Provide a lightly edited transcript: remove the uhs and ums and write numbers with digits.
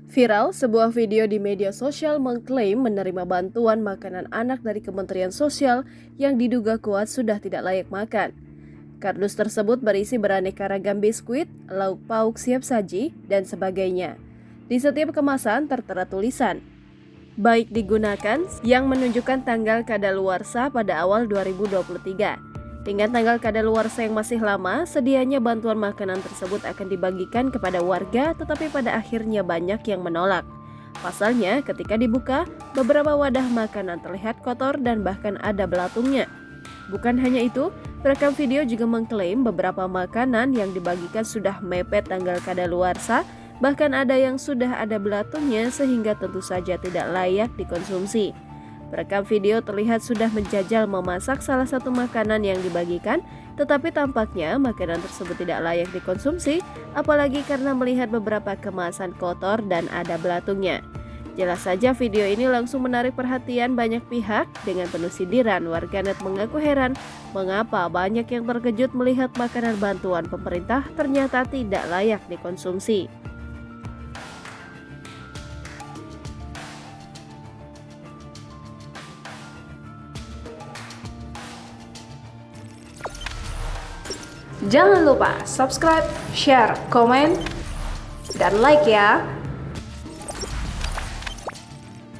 Viral, sebuah video di media sosial mengklaim menerima bantuan makanan anak dari Kementerian Sosial yang diduga kuat sudah tidak layak makan. Kardus tersebut berisi beraneka ragam biskuit, lauk pauk siap saji, dan sebagainya. Di setiap kemasan tertera tulisan, baik digunakan yang menunjukkan tanggal kadaluarsa pada awal 2023. Dengan tanggal kadaluarsa yang masih lama, sedianya bantuan makanan tersebut akan dibagikan kepada warga, tetapi pada akhirnya banyak yang menolak. Pasalnya, ketika dibuka, beberapa wadah makanan terlihat kotor dan bahkan ada belatungnya. Bukan hanya itu, perekam video juga mengklaim beberapa makanan yang dibagikan sudah mepet tanggal kadaluarsa, bahkan ada yang sudah ada belatungnya sehingga tentu saja tidak layak dikonsumsi. Perekam video terlihat sudah menjajal memasak salah satu makanan yang dibagikan, tetapi tampaknya makanan tersebut tidak layak dikonsumsi, apalagi karena melihat beberapa kemasan kotor dan ada belatungnya. Jelas saja video ini langsung menarik perhatian banyak pihak. Dengan penuh sindiran, warganet mengaku heran mengapa banyak yang terkejut melihat makanan bantuan pemerintah ternyata tidak layak dikonsumsi. Jangan lupa subscribe, share, komen, dan like ya.